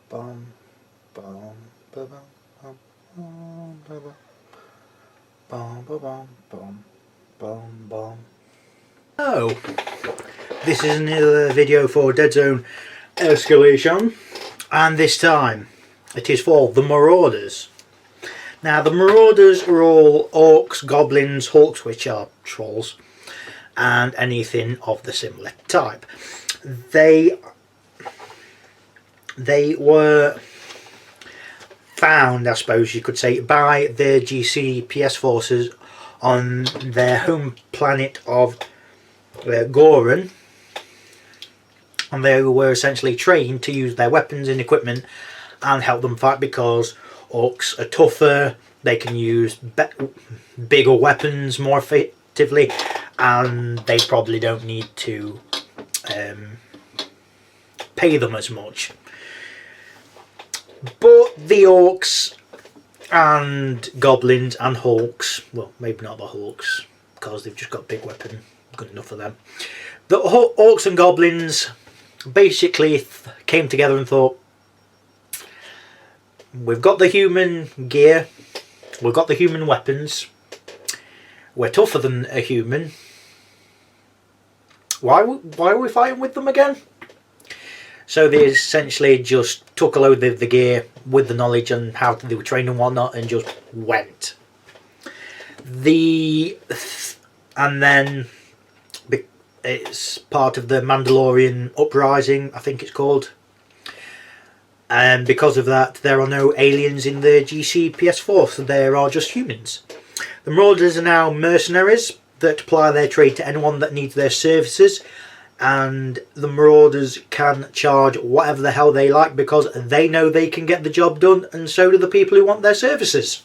Bum, bum, ba bum, bum, ba bum, bum, ba bum, bum, bum, bum. Oh, this is another video for Deadzone Escalation, and this time it is for the Maraurders. Now, the Maraurders are all orcs, goblins, hulks, which are trolls, and anything of the similar type. They were found, I suppose you could say, by the GCPS forces on their home planet of Goran, and they were essentially trained to use their weapons and equipment and help them fight, because orcs are tougher, they can use bigger weapons more effectively, and they probably don't need to pay them as much. But the orcs and goblins and hulks, well, maybe not the hulks, because they've just got big weapon, good enough for them. The orcs and goblins basically came together and thought, we've got the human gear, we've got the human weapons, we're tougher than a human, why are we fighting with them again? So they essentially just took a load of the gear with the knowledge and how they were trained and whatnot, and just went. And then it's part of the Mandalorian uprising, I think it's called. And because of that, there are no aliens in the GCPS force, there are just humans. The Marauders are now mercenaries that apply their trade to anyone that needs their services, and the Marauders can charge whatever the hell they like because they know they can get the job done, and so do the people who want their services.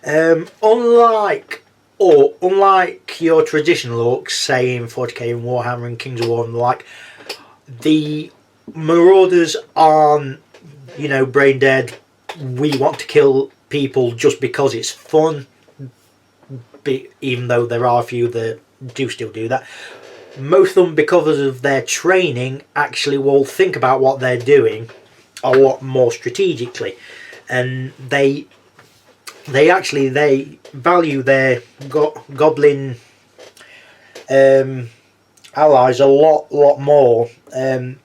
Unlike your traditional orcs, say in 40k and Warhammer and Kings of War and the like, the Marauders aren't, brain dead, we want to kill people just because it's fun, even though there are a few that do still do that. Most of them, because of their training, actually will think about what they're doing a lot more strategically, and they value their goblin allies a lot more.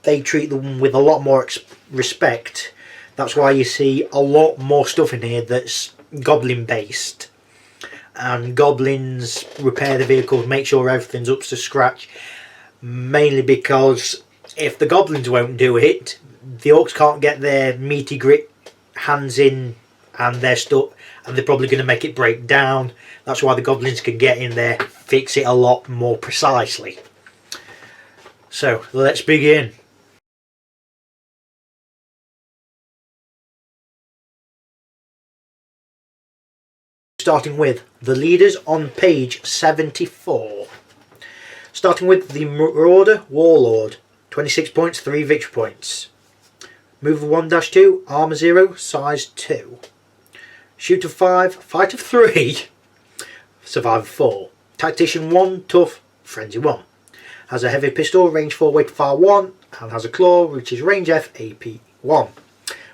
They treat them with a lot more respect. That's why you see a lot more stuff in here that's goblin based, and goblins repair the vehicles, make sure everything's up to scratch, mainly because if the goblins won't do it, the orcs can't get their meaty grit hands in, and they're stuck, and they're probably going to make it break down. That's why the goblins can get in there, fix it a lot more precisely. So let's begin. Starting with the leaders on page 74. Starting with the Marauder Warlord, 26 points, 3 victory points. Mover 1-2, Armour 0, Size 2. Shoot of 5, Fight of 3, Survive 4. Tactician 1, Tough, Frenzy 1. Has a heavy pistol, range 4, weight fire 1, and has a claw, which is range F, AP 1.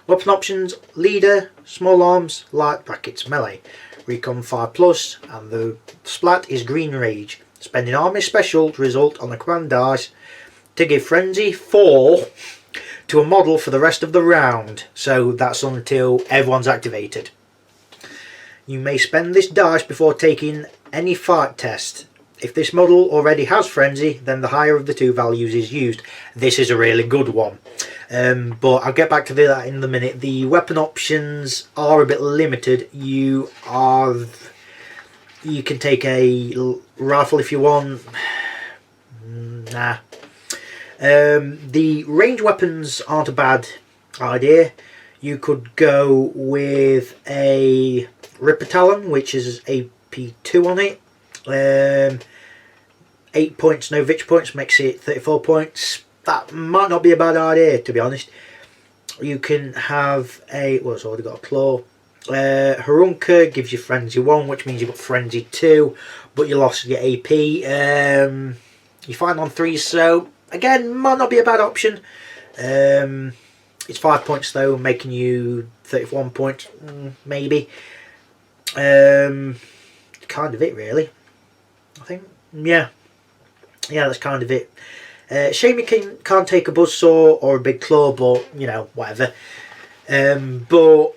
Weapon options: leader, small arms, light brackets, melee. Recon 5+, and the splat is green rage. Spending army special to result on a command dice to give frenzy 4 to a model for the rest of the round. So that's until everyone's activated. You may spend this dice before taking any fight test. If this model already has frenzy, then the higher of the two values is used. This is a really good one. But I'll get back to that in a minute. The weapon options are a bit limited. You can take a rifle if you want. Nah. The range weapons aren't a bad idea. You could go with a Ripper Talon, which is AP2 on it. 8 points, no victory points, makes it 34 points. That might not be a bad idea, to be honest. You can have a, well, it's already got a claw. Harunka gives you Frenzy 1, which means you've got Frenzy 2, but you lost your AP. You're fighting on 3, so again, might not be a bad option. It's 5 points though, making you 31 points, maybe. Kind of it, really. I think, yeah, that's kind of it. Shame you can't take a buzzsaw or a big claw, but you know, whatever. But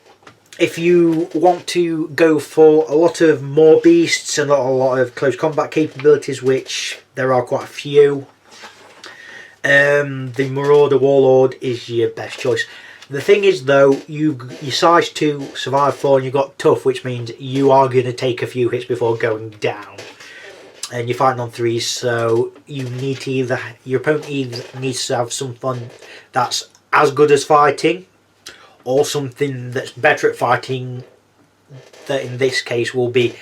if you want to go for a lot of more beasts and a lot of close combat capabilities, which there are quite a few, the Marauder Warlord is your best choice. The thing is though, you size 2, survive 4, and you've got tough, which means you are going to take a few hits before going down. And you're fighting on 3s, so you need to your opponent either needs to have something that's as good as fighting, or something that's better at fighting, that in this case will be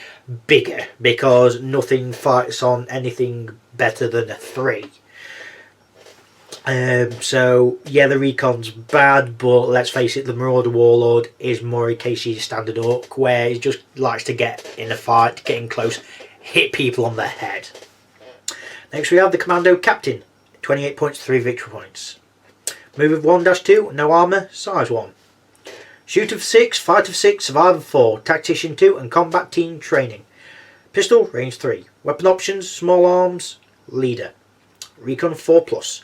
bigger, because nothing fights on anything better than a 3. So yeah, the recon's bad, but let's face it, the Marauder Warlord is more a case of your standard orc, where he just likes to get in a fight, get in close, hit people on the head. Next we have the Commando Captain, 28 points, 3 victory points. Move of 1-2, no armour, size 1. Shoot of 6, fight of 6, survive of 4, tactician 2 and combat team training. Pistol, range 3. Weapon options, small arms, leader. Recon 4+.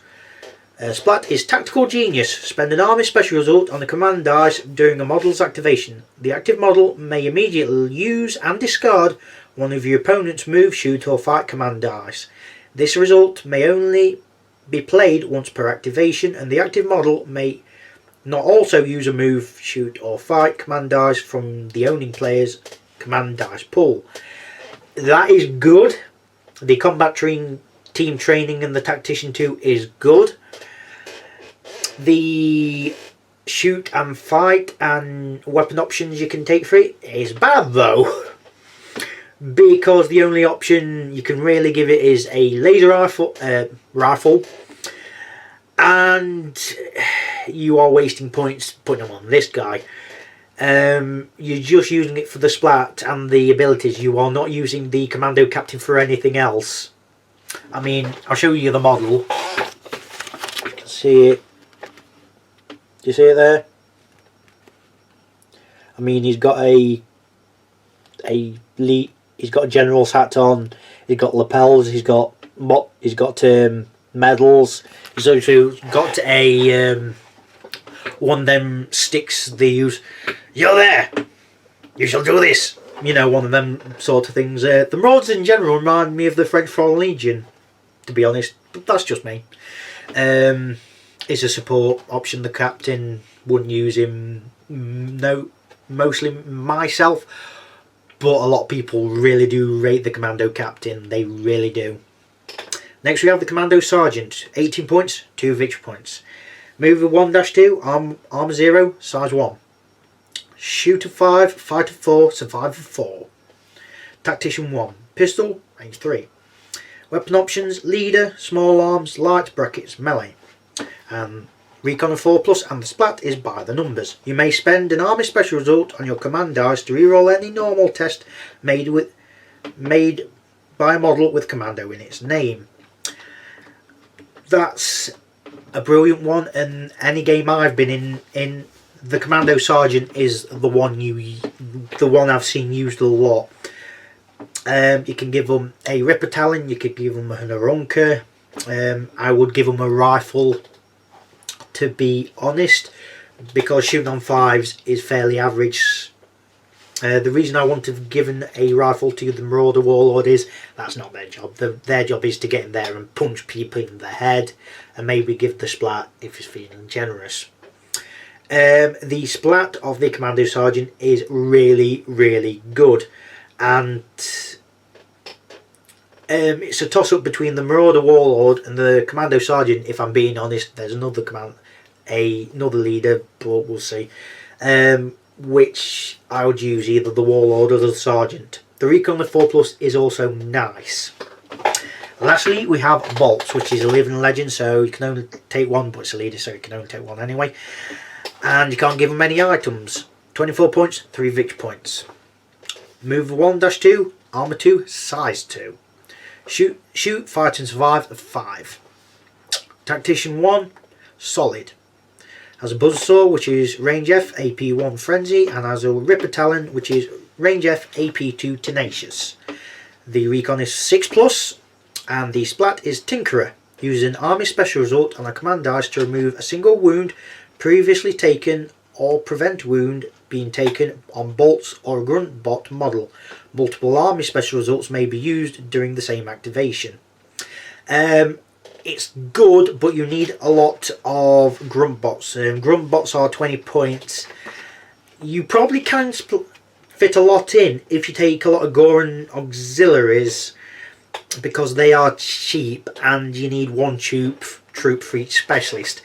Splat is Tactical Genius. Spend an army special result on the command dice during a model's activation. The active model may immediately use and discard one of your opponent's move, shoot or fight command dice. This result may only be played once per activation, and the active model may not also use a move, shoot or fight command dice from the owning player's command dice pool. That is good. The combat team training and the tactician 2 is good. The shoot and fight and weapon options you can take for it is bad though, because the only option you can really give it is a laser rifle, and you are wasting points putting them on this guy. You're just using it for the splat and the abilities. You are not using the Commando Captain for anything else. I mean, I'll show you the model. You can see it. Do you see it there? I mean, he's got he's got a general's hat on. He's got lapels. He's got medals. He's also got a one of them sticks they use. You're there. You shall do this. You know, one of them sort of things. The Marauders in general remind me of the French Foreign Legion, to be honest. But that's just me. Is a support option. The captain wouldn't use him. No, mostly myself, but a lot of people really do rate the Commando Captain. They really do. Next we have the Commando Sergeant, 18 points, 2 victory points. Move of 1-2, armor 0, size 1. Shoot of 5, fight of 4, survive of 4. Tactician 1, pistol, range 3. Weapon options, leader, small arms, light, brackets, melee. Recon of 4+, and the splat is by the numbers. You may spend an army special result on your command dice to reroll any normal test made by a model with commando in its name. That's a brilliant one, and any game I've been in the Commando Sergeant is the one I've seen used a lot. You can give them a Ripper Talon, you could give them an Arunca. I would give them a rifle, to be honest, because shooting on 5s is fairly average. The reason I want to have given a rifle to the Marauder Warlord is that's not their job. Their job is to get in there and punch people in the head, and maybe give the splat if he's feeling generous. The splat of the Commando Sergeant is really, really good, and it's a toss-up between the Marauder Warlord and the Commando Sergeant. If I'm being honest, there's another leader, but we'll see. Which I would use either the Warlord or the Sergeant. The Recon with 4+ is also nice. Lastly, we have Bolts, which is a living legend, so you can only take one, but it's a leader, so you can only take one anyway. And you can't give them any items. 24 points, 3 victory points. Move 1-2, armor 2, size 2. Shoot, fight and survive 5. Tactician 1, solid. Has a buzzsaw, which is range F, AP 1 frenzy, and has a ripper talon, which is range F, AP 2 tenacious. The recon is 6+, and the splat is Tinkerer. Uses an army special result on a command dice to remove a single wound previously taken or prevent wound being taken on bolts or a grunt bot model. Multiple army special results may be used during the same activation. It's good, but you need a lot of grunt bots. Grunt bots are 20 points. You probably can fit a lot in if you take a lot of Goran auxiliaries, because they are cheap and you need 1 troop for each specialist.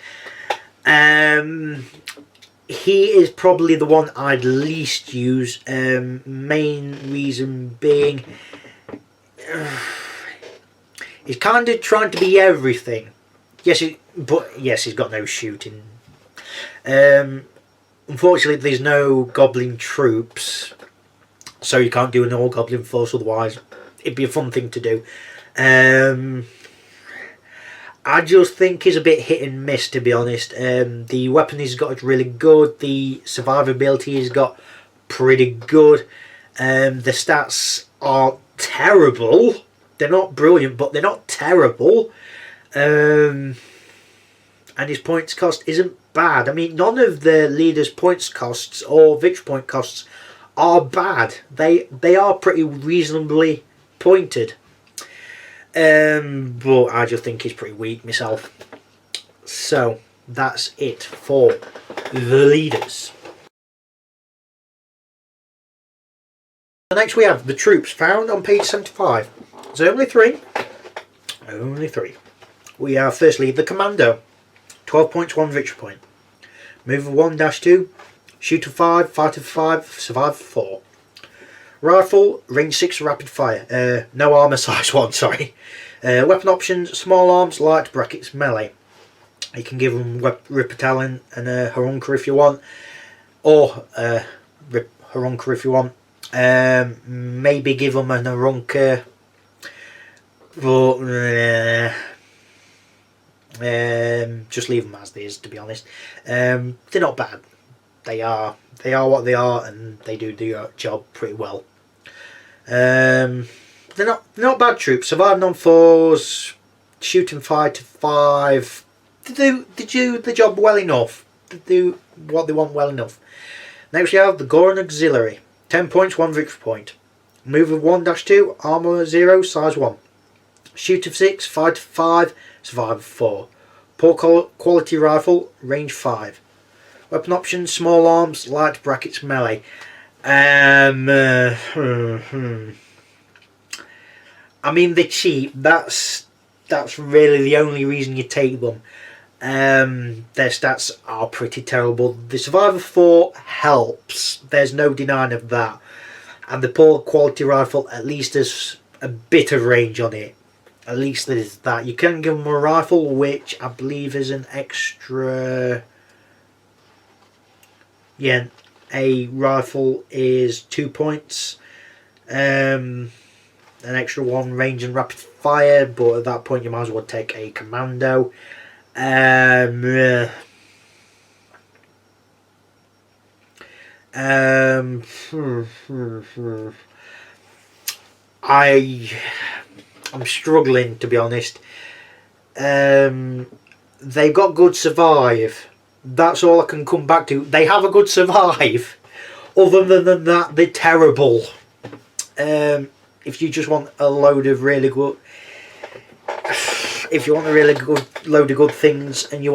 He is probably the one I'd least use. Main reason being, he's kind of trying to be everything. Yes, he's got no shooting. Unfortunately, there's no goblin troops, so you can't do an all goblin force. Otherwise, it'd be a fun thing to do. I just think he's a bit hit and miss, to be honest. The weapon he's got is really good. The survivability he's got pretty good. The stats are terrible. They're not brilliant, but they're not terrible. And his points cost isn't bad. I mean, none of the leaders' points costs or victory point costs are bad. They are pretty reasonably pointed. But I just think he's pretty weak myself. So that's it for the leaders. Next we have the troops found on page 75. There's only 3. Only 3. We have firstly the Commando. 12 points, 1 victory point. Mover 1-2. Shooter 5, fighter 5, survivor 4. Rifle, range 6, rapid fire. No armour, size 1, sorry. Weapon options, small arms, light, brackets, melee. You can give them Ripper Talon and a Harunker if you want. Or Harunker if you want. Maybe give them an Harunker. But just leave them as they is, to be honest. They're not bad. They are what they are, and they do the job pretty well. They're not bad troops. Surviving on 4s, shoot and fight 5. They do the job well enough. They do what they want well enough. Next we have the Goran Auxiliary. 10 points, 1 victory point. Move of 1-2, armour 0, size 1. Shoot of 6, fight 5, survivor 4. Poor quality rifle, range 5. Weapon options, small arms, light, brackets, melee. I mean, they're cheap. That's really the only reason you take them. Their stats are pretty terrible. The Survivor 4 helps. There's no denying of that. And the poor quality rifle at least has a bit of range on it. At least there's that. You can give them a rifle, which I believe is an extra... Yeah, a rifle is 2 points. An extra 1 range and rapid fire, but at that point you might as well take a Commando. I'm struggling, to be honest. They've got good survive. That's all I can come back to. They have a good survive. Other than that, they're terrible. If you just want a load of really good... If you want a really good load of good things and you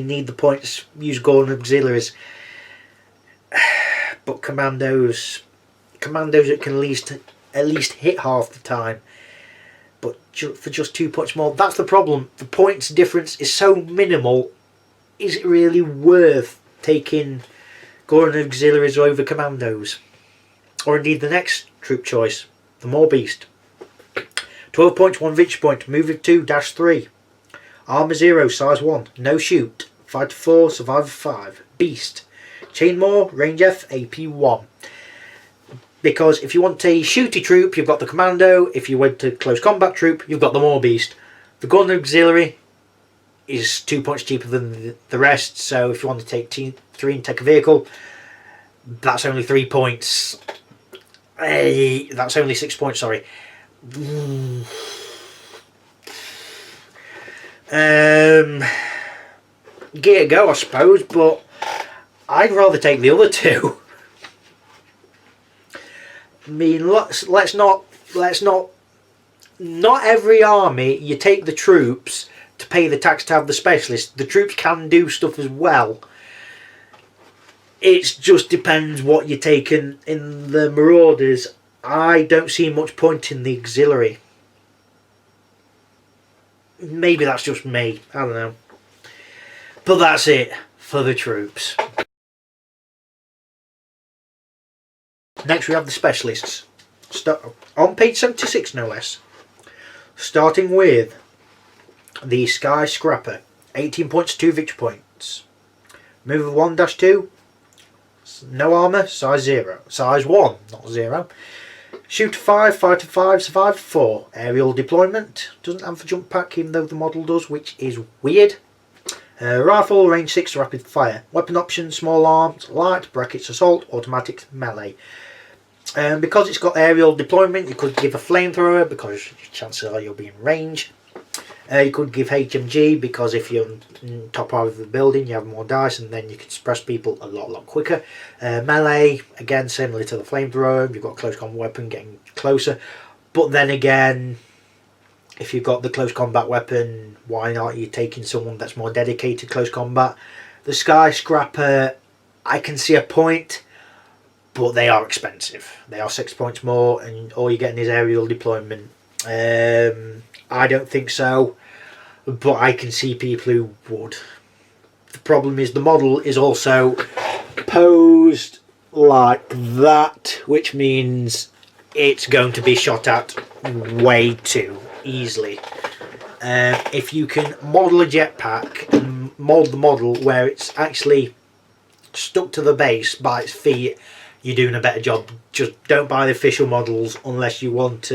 need the points, use Goran Auxiliaries. But commandos that can at least hit half the time. But for just 2 points more, that's the problem. The points difference is so minimal. Is it really worth taking Goran Auxiliaries over commandos? Or indeed the next troop choice, the Maw Beast. 12 points, 1 victory point, move of 2-3. Armour 0, size 1, no shoot, fighter 4, survivor 5. Beast. Chain Maw, range F, AP 1. Because if you want a shooty troop, you've got the commando. If you want a close combat troop, you've got the War Beast. The gun auxiliary is 2 points cheaper than the rest. So if you want to take 3 and take a vehicle, that's only 3 points. Hey, that's only 6 points. Sorry. Give it a go, I suppose, but I'd rather take the other two. I mean, let's not. Not every army you take the troops to pay the tax to have the specialists. The troops can do stuff as well. It just depends what you're taking in the Marauders. I don't see much point in the auxiliary. Maybe that's just me. I don't know. But that's it for the troops. Next we have the specialists. On page 76 no less. Starting with the Sky Scrapper. 18 points, 2 victory points. Move of 1-2. No armour, size 0. Size 1, not 0. Shoot 5, fighter 5, survive 4. Aerial deployment. Doesn't have a jump pack even though the model does, which is weird. Rifle, range 6, rapid fire. Weapon options, small arms, light, brackets, assault, automatic, melee. Because it's got aerial deployment, you could give a flamethrower because chances are you'll be in range. You could give HMG because if you're on top of the building you have more dice and then you can suppress people a lot quicker. Melee, again similar to the flamethrower, you've got a close combat weapon getting closer. But then again, if you've got the close combat weapon, why not you taking someone that's more dedicated close combat? The Sky Scrapper, I can see a point, but they are expensive. They are 6 points more and all you're getting is aerial deployment. I don't think so, but I can see people who would. The problem is the model is also posed like that, which means it's going to be shot at way too easily. If you can model a jetpack and mould the model where it's actually stuck to the base by its feet, you're doing a better job. Just don't buy the official models unless you want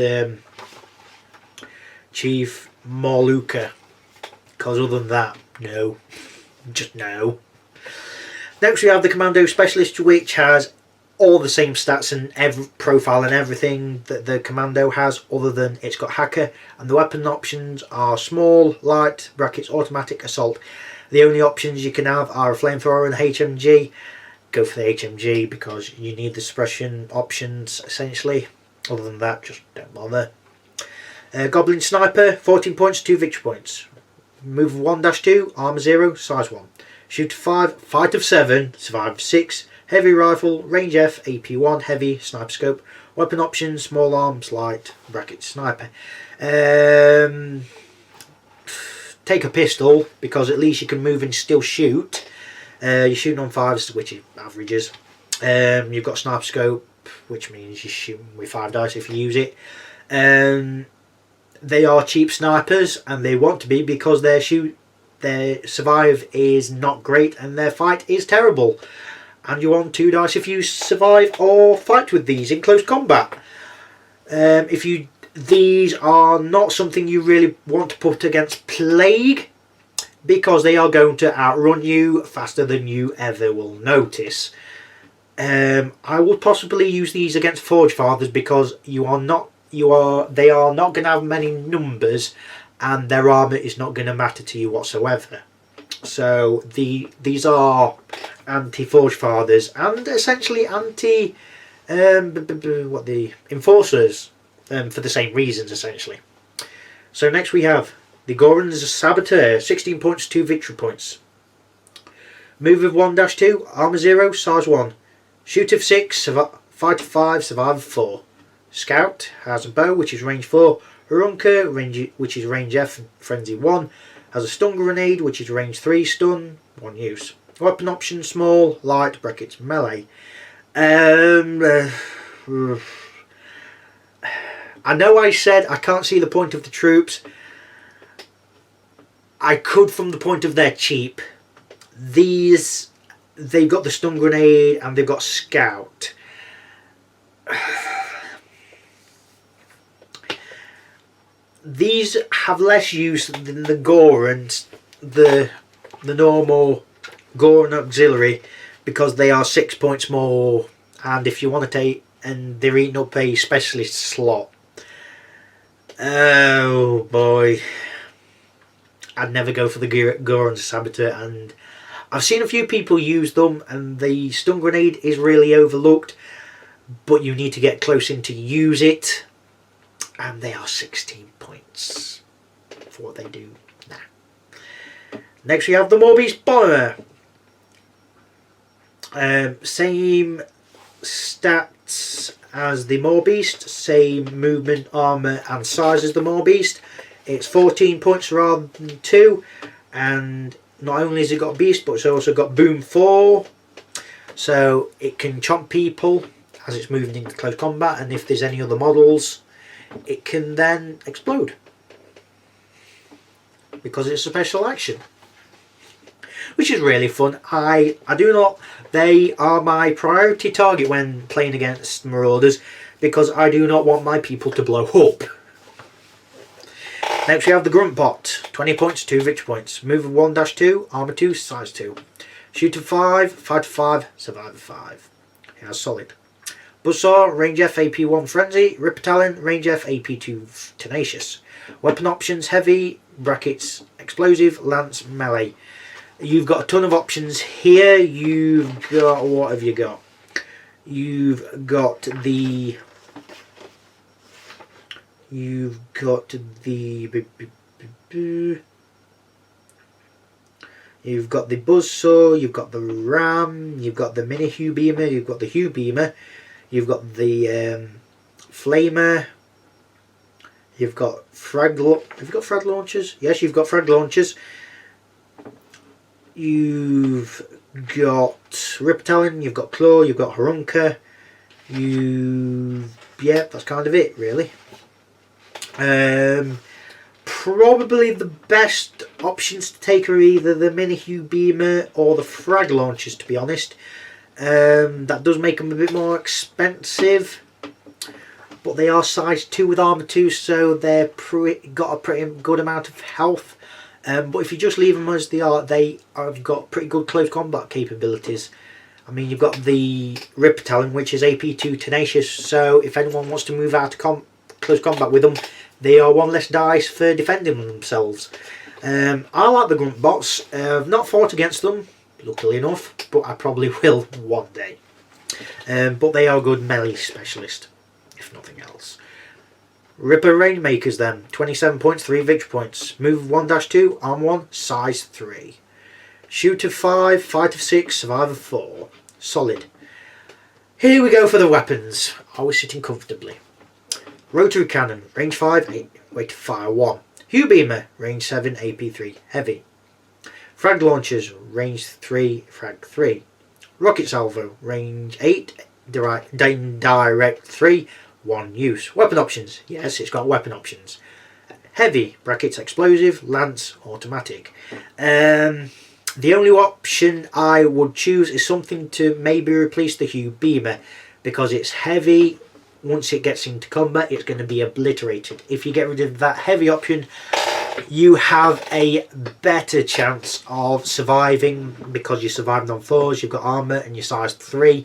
Chief Moluka, because other than that, no. Just no. Next we have the Commando Specialist, which has all the same stats and every profile and everything that the Commando has, other than it's got Hacker, and the weapon options are small, light, brackets, automatic, assault. The only options you can have are a flamethrower and HMG. Go for the HMG because you need the suppression options essentially. Other than that, just don't bother. Goblin Sniper, 14 points, 2 victory points. Move of 1-2, armor 0, size 1. Shoot 5, fight of 7, survive 6. Heavy rifle, range F, AP 1, heavy, sniper scope. Weapon options, small arms, light, bracket, sniper. Take a pistol because at least you can move and still shoot. You're shooting on 5s, which is averages. You've got sniper scope, which means you're shooting with 5 dice if you use it. They are cheap snipers, and they want to be because their survive is not great and their fight is terrible. And you're on 2 dice if you survive or fight with these in close combat. These are not something you really want to put against Plague, because they are going to outrun you faster than you ever will notice. I would possibly use these against Forge Fathers because they are not going to have many numbers and their armour is not going to matter to you whatsoever. So these are anti-Forge Fathers and essentially anti the Enforcers, for the same reasons essentially. So next we have the Goran's Saboteur, 16 points, 2 victory points. Move of 1-2, armour 0, size 1. Shoot of 6, fight of 5, survive of 4. Scout has a bow, which is range 4. Harunka, which is range F, frenzy 1. Has a stun grenade, which is range 3, stun, 1 use. Weapon option, small, light, brackets, melee. I know I said I can't see the point of the troops. I could from the point of they're cheap. They've got the stun grenade and they've got scout. these have less use than the Gore and the normal Gore and Auxiliary, because they are 6 points more, and if you want to take, and they're eating up a specialist slot. Oh boy, I'd never go for the Gore and Saboteur, and I've seen a few people use them, and the stun grenade is really overlooked, but you need to get close in to use it, and they are 16 points for what they do. Next we have the Morbeast Bomber. Same stats as the Morbeast, same movement, armour and size as the Morbeast. It's 14 points rather than 2, and not only has it got Beast, but it's also got Boom 4, so it can chomp people as it's moving into close combat, and if there's any other models it can then explode because it's a special action, which is really fun. I do not, they are my priority target when playing against Marauders, because I do not want my people to blow up. Next we have the Grunt Bot, 20 points, 2 victory points, move 1-2, armour 2, size 2, shoot 5, fight 5, survive 5. He has solid. Buzzsaw, range F, AP 1 Frenzy, Ripper Talon, range F, AP 2 Tenacious. Weapon options, heavy, brackets, explosive, lance, melee. You've got a ton of options here. You've got, what have you got? You've got the Buzzsaw, you've got the Ram, you've got the Mini Hue Beamer, you've got the Hue Beamer, you've got the Flamer, you've got have you got frag launchers? Yes, you've got frag launchers. You've got Ripper Talon, you've got Claw, you've got Harunka, yeah, that's kind of it really. Probably the best options to take are either the Mini Hue Beamer or the frag launchers, to be honest. That does make them a bit more expensive, but they are size 2 with armor 2, so they're got a pretty good amount of health. But if you just leave them as they are, they have got pretty good close combat capabilities. I mean, you've got the Ripper Talon, which is AP 2 Tenacious, so if anyone wants to move out of close combat with them, they are 1 less dice for defending themselves. I like the Grunt Bots. I've not fought against them, luckily enough, but I probably will one day. But they are a good melee specialist, if nothing else. Ripper Rainmakers then, 27 points, 3 victory points. Move 1-2, arm 1, size 3. Shoot of 5, fight of 6, survive of 4. Solid. Here we go for the weapons. Are we sitting comfortably? Rotary Cannon, range 5, weight to fire 1. Hue Beamer, range 7, AP 3, heavy. Frag Launchers, range 3, frag 3. Rocket Salvo, range 8, direct 3, 1 use. Weapon options, yes, it's got weapon options. Heavy, brackets explosive, lance, automatic. The only option I would choose is something to maybe replace the Hue Beamer, because it's heavy. Once it gets into combat, it's going to be obliterated. If you get rid of that heavy option, you have a better chance of surviving, because you're surviving on 4s, you've got armour and you're size 3,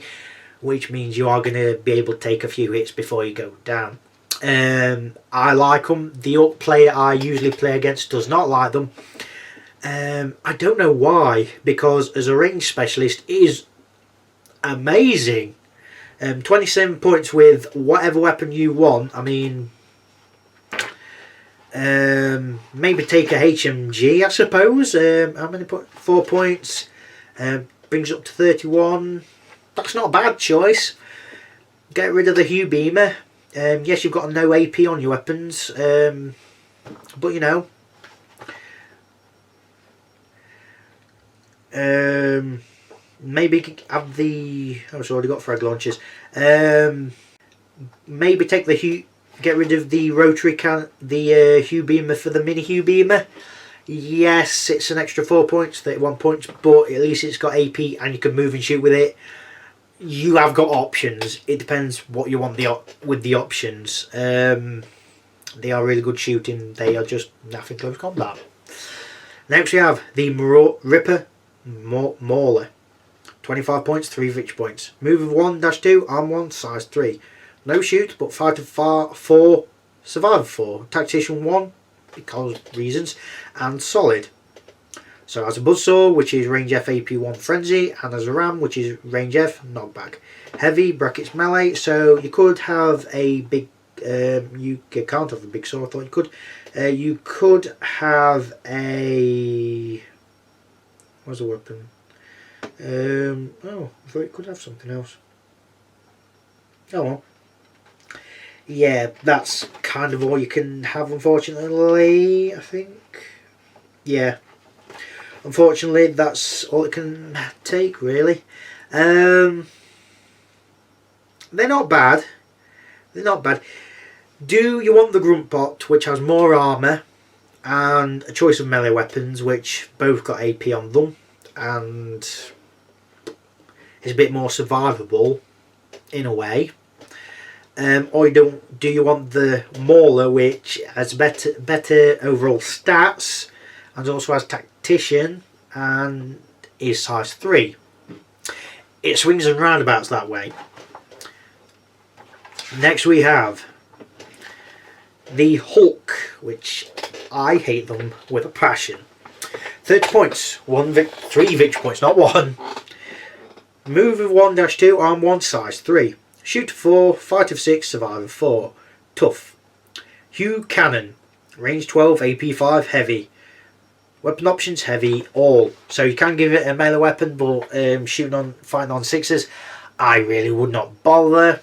which means you are going to be able to take a few hits before you go down. I like them. The orc player I usually play against does not like them. I don't know why, because as a range specialist it is amazing. 27 points with whatever weapon you want. I mean, maybe take a HMG, I suppose. How many points? 4 points. Brings up to 31. That's not a bad choice. Get rid of the Hue Beamer. Yes, you've got no AP on your weapons, but you know, maybe have the, oh, it's already got frag launchers. Maybe take the Hue, get rid of the rotary Hue Beamer for the Mini Hue Beamer. Yes, it's an extra 4 points, 31 points, but at least it's got AP and you can move and shoot with it. You have got options. It depends what you want with the options. They are really good shooting. They are just nothing close combat. Next we have the Ripper Mauler. 25 points, 3 victory points. Move of 1-2, arm 1, size 3. No shoot, but fight of 4, survive of 4. Tactician 1, because reasons, and solid. So as a Buzzsaw, which is range F, AP 1 frenzy, and as a Ram, which is range F, knockback. Heavy, brackets melee, so you could have a big, you can't have a big saw, I thought you could. You could have a, what's the weapon? Oh, I thought you could have something else. Oh well. Yeah, that's kind of all you can have, unfortunately, I think. Yeah. Unfortunately, that's all it can take, really. They're not bad. They're not bad. Do you want the Grunt Pot, which has more armour and a choice of melee weapons, which both got AP on them, and is a bit more survivable in a way? Or do you want the Mauler, which has better overall stats and also has Tactician and is size 3? It swings and roundabouts that way. Next we have the Hulk, which I hate them with a passion. 30 points, 3 victory points, not 1. Move of 1-2, arm 1, size 3. Shoot of 4, fight of 6, survive of 4. Tough. Hugh Cannon, range 12, AP 5, heavy. Weapon options, heavy, all. So you can give it a melee weapon, but fighting on 6s, I really would not bother.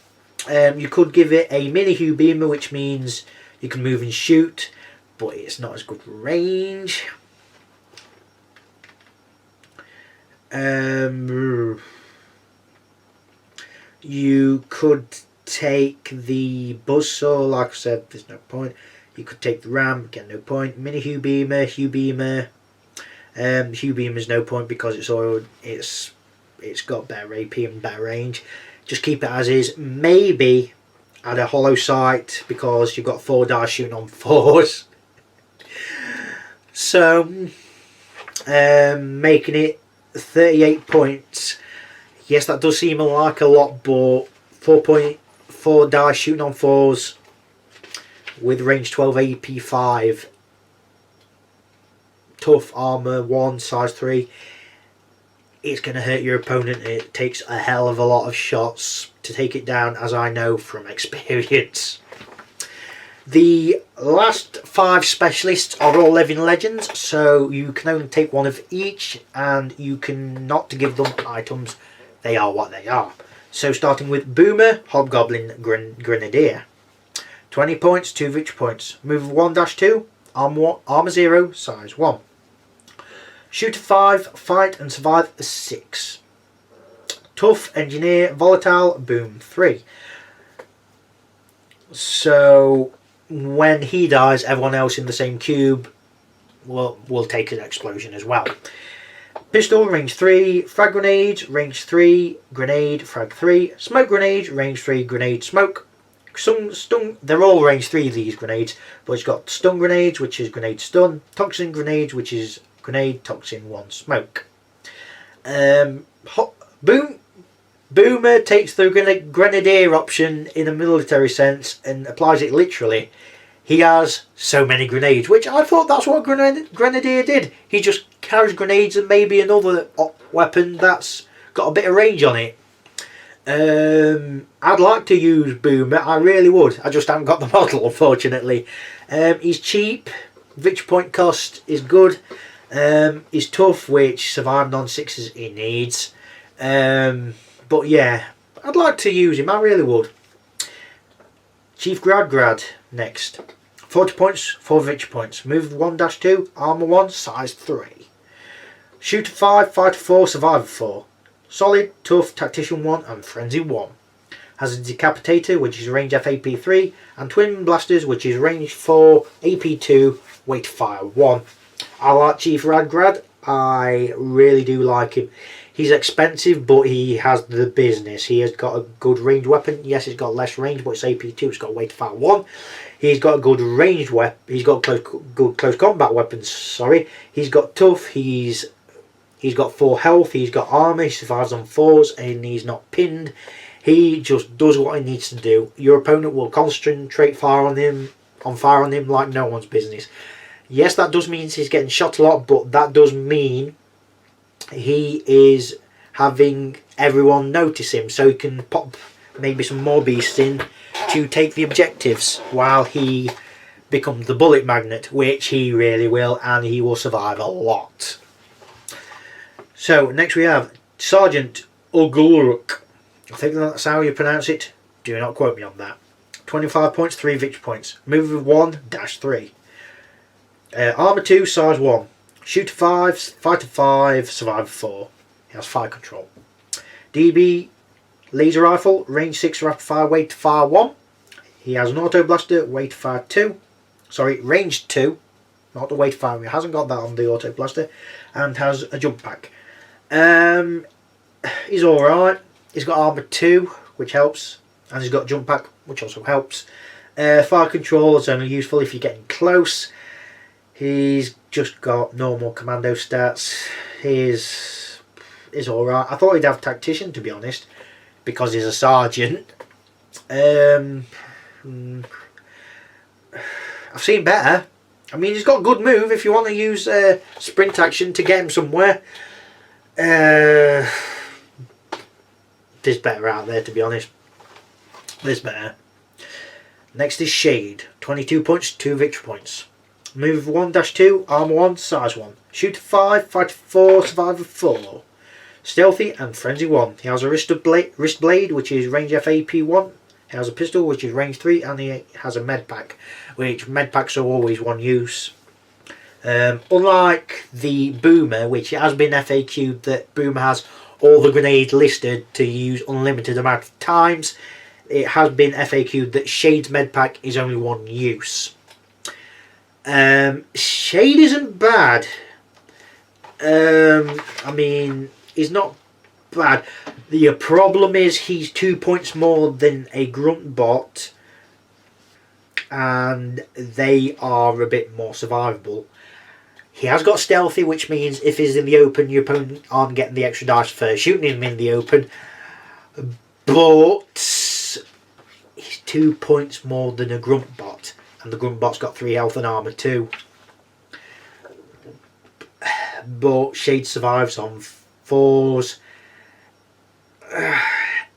You could give it a mini Hugh Beamer, which means you can move and shoot, but it's not as good range. You could take the Buzzsaw, like I said, there's no point. You could take the Ram, get no point. Mini Hugh Beamer. Hugh Beamer's no point because it's got better AP and better range. Just keep it as is. Maybe add a hollow sight because you've got 4 dice shooting on 4s. So making it 38 points. Yes, that does seem like a lot, but 4.4 dice shooting on 4s with range 12 AP 5. Tough armour 1, size 3. It's going to hurt your opponent. It takes a hell of a lot of shots to take it down, as I know from experience. The last 5 specialists are all living legends, so you can only take 1 of each, and you can not to give them items. They are what they are. So starting with Boomer, Hobgoblin Grenadier. 20 points, 2 victory points. Move of 1-2, armor 0, size 1. Shoot of 5, fight and survive a 6. Tough, engineer, volatile, boom 3. So when he dies, everyone else in the same cube will take an explosion as well. Pistol, range 3. Frag grenades, range 3. Grenade, frag 3. Smoke grenade, range 3. Grenade, smoke. Stun, they're all range 3, these grenades, but it's got stun grenades, which is grenade stun. Toxin grenades, which is grenade, toxin, 1 smoke. Boomer takes the grenadier option in a military sense and applies it literally. He has so many grenades, which I thought that's what Grenadier did. He just carries grenades and maybe another weapon that's got a bit of range on it. I'd like to use Boomer, I really would. I just haven't got the model, unfortunately. He's cheap, victory point cost is good. He's tough, which surviving on 6s he needs. But yeah, I'd like to use him, I really would. Chief Grad next. 40 points, 4 victory points. Move 1-2, armor 1, size 3. Shoot 5, fight 4, survive 4. Solid, tough, tactician 1 and frenzy 1. Has a decapitator, which is range FAP 3, and twin blasters, which is range 4, AP 2, weight fire 1. I like Chief Radgrad. I really do like him. He's expensive, but he has the business. He has got a good ranged weapon. Yes, it's got less range, but it's AP2. It's got a weight to fire 1. He's got a good ranged weapon. He's got good close combat weapons. Sorry, he's got tough. He's got 4 health. He's got armor. He survives on 4s, and he's not pinned. He just does what he needs to do. Your opponent will concentrate fire on him like no one's business. Yes, that does mean he's getting shot a lot, but that does mean he is having everyone notice him, so he can pop maybe some more beasts in to take the objectives while he becomes the bullet magnet, which he really will, and he will survive a lot. So next we have Sergeant Ugulruk. I think that's how you pronounce it. Do not quote me on that. 25 points, 3 victory points. Move of 1-3. Armor 2, size 1. Shoot 5, fighter 5, survivor 4. He has fire control. DB laser rifle, range 6, rapid fire, weight to fire 1. He has an auto blaster, weight to fire 2. Sorry, range 2, not the weight to fire. He hasn't got that on the auto blaster, and has a jump pack. He's alright. He's got armor 2, which helps, and he's got jump pack, which also helps. Fire control is only useful if you're getting close. He's just got normal commando stats. He's alright. I thought he'd have tactician, to be honest, because he's a sergeant. I've seen better. I mean, he's got good move if you want to use sprint action to get him somewhere. There's better out there, to be honest. There's better. Next is Shade. 22 points, 2 victory points. Move 1-2, armor 1, size 1. Shoot 5, fighter 4, survivor 4. Stealthy and frenzy 1. He has a wrist blade, which is range FAP 1. He has a pistol, which is range 3, and he has a med pack, which med packs are always one use. Unlike the Boomer, which has been FAQ'd that Boomer has all the grenades listed to use unlimited amount of times, it has been FAQ'd that Shade's med pack is only one use. Shade isn't bad. I mean, he's not bad. The problem is he's 2 points more than a grunt bot, and they are a bit more survivable. He has got stealthy, which means if he's in the open, your opponent aren't getting the extra dice for shooting him in the open. But he's 2 points more than a grunt bot, and the grunt bot's got 3 health and armor 2. But Shade survives on 4s.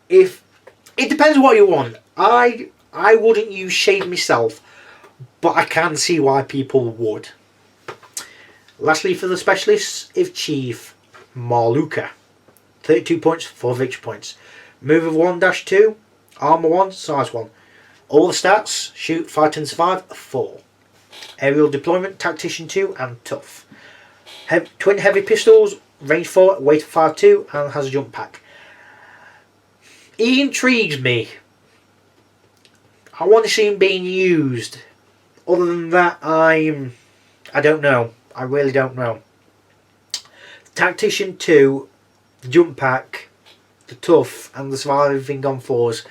If it depends what you want. I wouldn't use Shade myself, but I can see why people would. Lastly, for the specialists, is Chief Marluka. 32 points, 4 victory points. Move of 1-2, armor 1, size 1. All the stats: shoot, fight and survive 4. Aerial deployment, tactician 2, and tough. Twin heavy pistols, range 4, weight of fire 2, and has a jump pack. He intrigues me. I want to see him being used. Other than that, I don't know. I really don't know. Tactician 2, the jump pack, the tough, and the surviving on 4s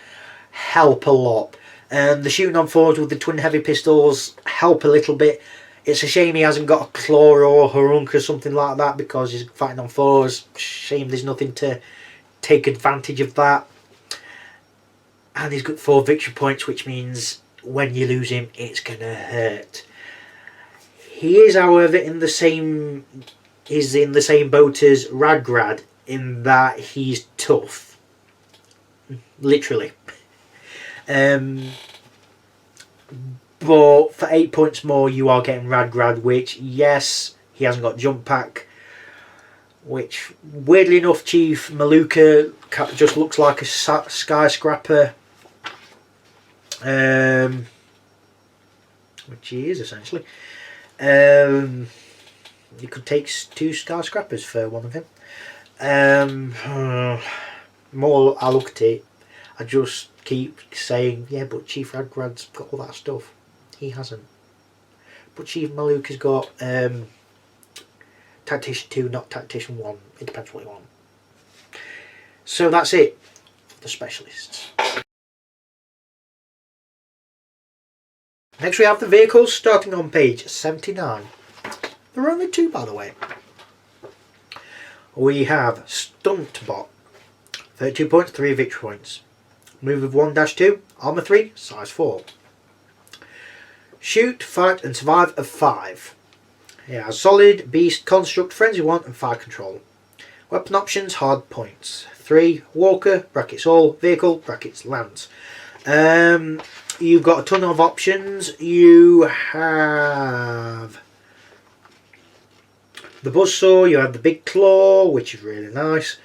help a lot. And the shooting on 4s with the twin heavy pistols help a little bit. It's a shame he hasn't got a claw or a harunk or something like that, because he's fighting on 4s. Shame there's nothing to take advantage of that. And he's got 4 victory points, which means when you lose him, it's going to hurt. He is, however, in the same boat as Radgrad in that he's tough. Literally. But for 8 points more, you are getting Radgrad, which, yes, he hasn't got jump pack. Which, weirdly enough, Chief Maluka just looks like a skyscraper. Which he is, essentially. You could take 2 skyscrapers for one of him. More I look at it, I just keep saying, yeah, but Chief Radgrad's got all that stuff. He hasn't. But Chief Maluka's got Tactician 2, not Tactician 1. It depends what you want. So that's it for the specialists. Next we have the vehicles, starting on page 79. There are only 2, by the way. We have Stunt Bot, 32 points, 3 victory points. Move of 1-2, armour 3, size 4. Shoot, fight and survive of 5. It has solid, beast, construct, frenzy 1 and fire control. Weapon options, hard points. 3, walker, brackets all, vehicle, brackets lance. You've got a ton of options. You have the buzzsaw, you have the big claw, which is really nice.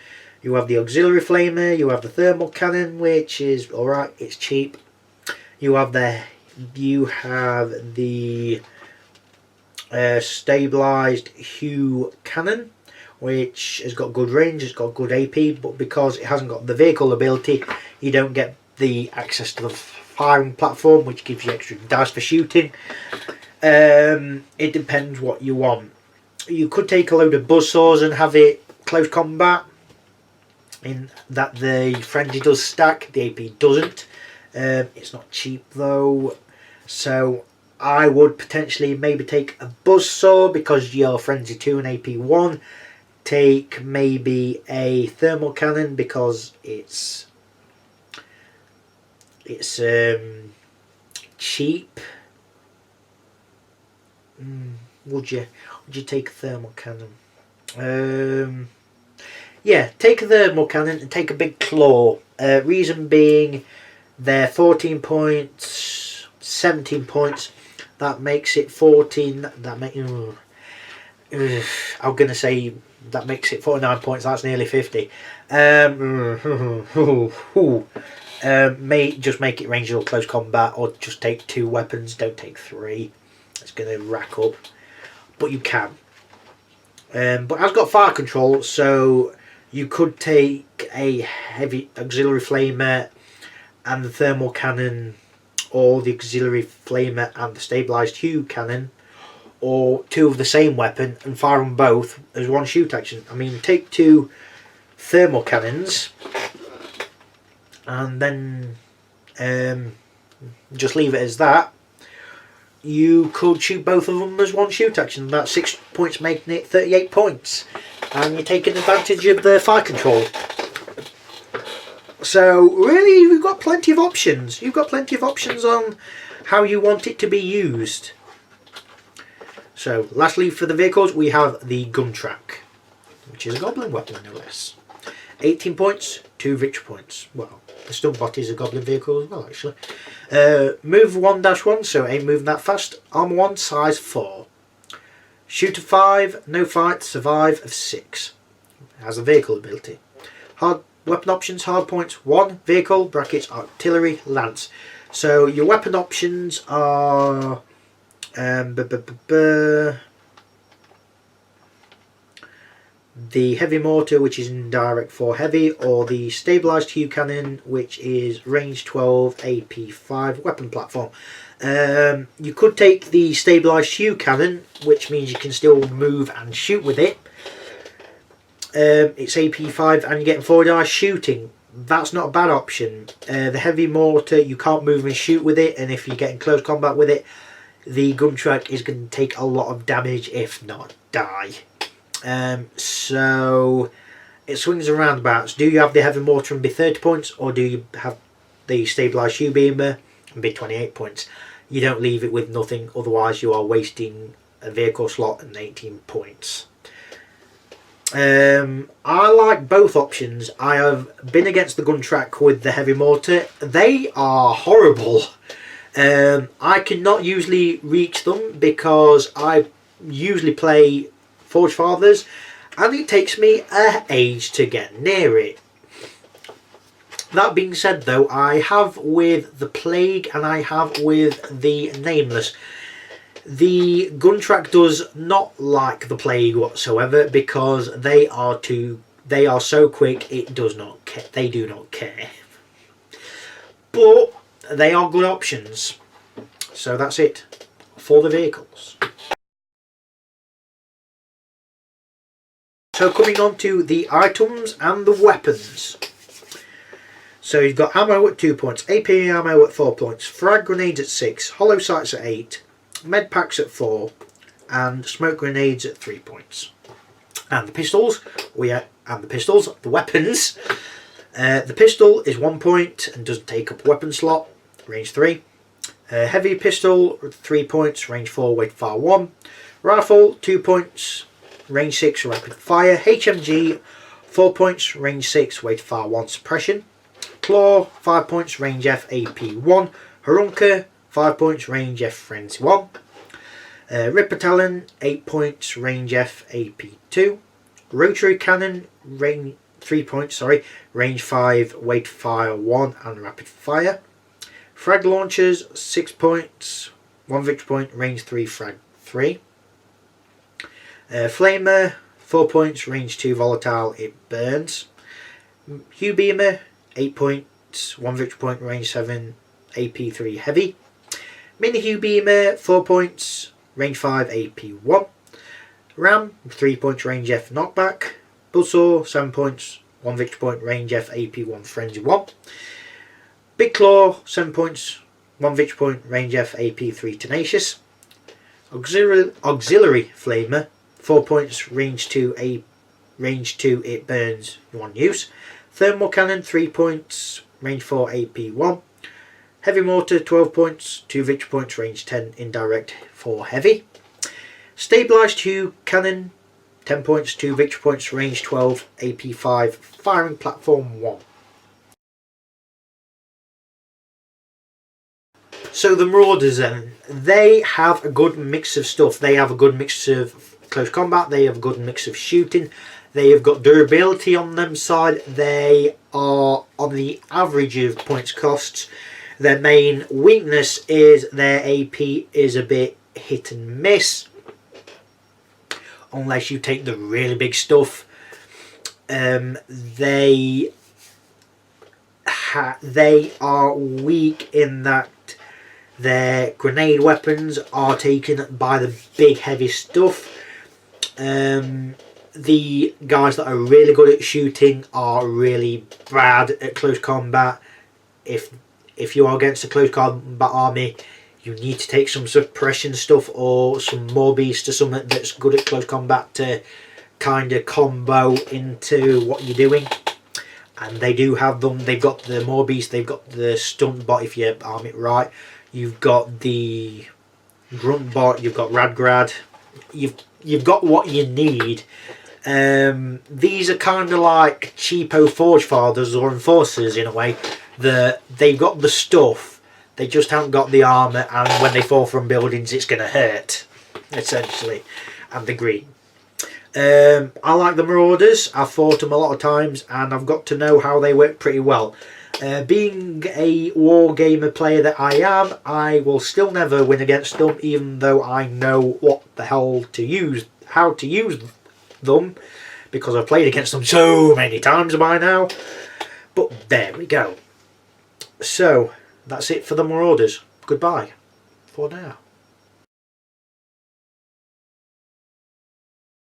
You have the auxiliary flamer, you have the thermal cannon, which is alright, it's cheap. You have the stabilised Hue cannon, which has got good range, it's got good AP, but because it hasn't got the vehicle ability, you don't get the access to the firing platform, which gives you extra dice for shooting. It depends what you want. You could take a load of buzzsaws and have it close combat, in that the frenzy does stack, the AP doesn't. It's not cheap though, so I would potentially maybe take a buzzsaw because you're frenzy 2 and AP 1. Take maybe a thermal cannon because it's cheap. Would you take a thermal cannon? Yeah, take a thermal cannon and take a big claw. Reason being, they're 14 points, 17 points. That makes it 14. I'm gonna say that makes it 49 points. That's nearly 50. May just make it ranged or close combat, or just take 2 weapons. Don't take 3. It's gonna rack up, but you can. But I've got fire control, so you could take a heavy auxiliary flamer and the thermal cannon, or the auxiliary flamer and the stabilised Hue cannon, or 2 of the same weapon and fire them both as 1 shoot action. I mean, take 2 thermal cannons and then just leave it as that. You could shoot both of them as 1 shoot action. That's 6 points, making it 38 points. And you're taking advantage of the fire control. So really, you've got plenty of options. You've got plenty of options on how you want it to be used. So lastly, for the vehicles, we have the gun track, which is a goblin weapon, no less. 18 points, 2 victory points. Well, the stun bot is a goblin vehicle as well, actually. Move 1-1, so ain't moving that fast. Armour 1, size 4. Shoot of 5, no fight, survive of 6. Has a vehicle ability. Hard weapon options, hard points 1, vehicle, brackets, artillery, lance. So your weapon options are the heavy mortar, which is indirect for heavy, or the stabilised Hue cannon, which is range 12, AP 5 weapon platform. You could take the stabilised Hue cannon, which means you can still move and shoot with it. It's AP 5 and you're getting 4 dice shooting. That's not a bad option. The heavy mortar, you can't move and shoot with it, and if you're getting close combat with it, the gun track is going to take a lot of damage, if not die. So it swings and roundabouts. Do you have the heavy mortar and be 30 points, or do you have the stabilised Hue beamer and be 28 points? You don't leave it with nothing, otherwise you are wasting a vehicle slot and 18 points. I like both options. I have been against the gun track with the heavy mortar. They are horrible. I cannot usually reach them because I usually play Forge Fathers, and it takes me an age to get near it. That being said though, I have with the Plague and I have with the Nameless. The gun track does not like the Plague whatsoever because they are so quick. It does not care. They do not care. But they are good options. So that's it for the vehicles. So coming on to the items and the weapons. So you've got ammo at 2 points, AP ammo at 4 points, frag grenades at 6, hollow sights at 8, med packs at 4, and smoke grenades at 3 points. And the pistols, the weapons. The pistol is 1 point and doesn't take up a weapon slot, range 3. Heavy pistol, 3 points, range 4, weight fire 1. Rifle, 2 points, range 6, rapid fire. HMG, 4 points, range 6, weight fire 1, suppression. Claw, 5 points, range F, AP 1. Harunka, 5 points, range F, frenzy 1. Ripper Talon, 8 points, range F, AP 2. Rotary Cannon, range 3 points, range 5, weight fire 1 and rapid fire. Frag Launchers, 6 points, 1 victory point, range 3, frag 3. Flamer, 4 points, range 2, volatile, it burns. Hugh Beamer, 8 points, 1 victory point, range 7, AP 3, heavy. Mini Hugh Beamer, 4 points, range 5, AP 1. Ram, 3 points, range F, knockback. Buzzsaw, 7 points, 1 victory point, range F, AP 1, frenzy 1. Big Claw, 7 points, 1 victory point, range F, AP 3, tenacious. Auxiliary Flamer, 4 points, range 2, it burns, 1 use. Thermal Cannon, 3 points, range 4, AP 1. Heavy Mortar, 12 points, 2 victory points, range 10, indirect for heavy. Stabilised Hugh Cannon, 10 points, 2 victory points, range 12, AP 5, firing platform 1. So the Maraurders then, they have a good mix of stuff. They have a good mix of close combat, they have a good mix of shooting, they have got durability on them side, they are on the average of points costs. Their main weakness is their AP is a bit hit and miss. Unless you take the really big stuff. They are weak in that their grenade weapons are taken by the big heavy stuff. The guys that are really good at shooting are really bad at close combat. If you are against a close combat army, you need to take some suppression stuff or some more beast or something that's good at close combat to kind of combo into what you're doing. And they do have them. They've got the more beast, they've got the stunt bot if you arm it right. You've got the grunt bot, you've got Radgrad. You've got what you need. These are kind of like cheapo Forge Fathers or Enforcers in a way. They've got the stuff, they just haven't got the armour, and when they fall from buildings it's going to hurt, essentially. And the green. I like the Maraurders, I've fought them a lot of times and I've got to know how they work pretty well. Being a wargamer player that I am, I will still never win against them, even though I know what the hell to use, how to use them, because I've played against them so many times by now. But there we go. So, that's it for the Maraurders. Goodbye for now.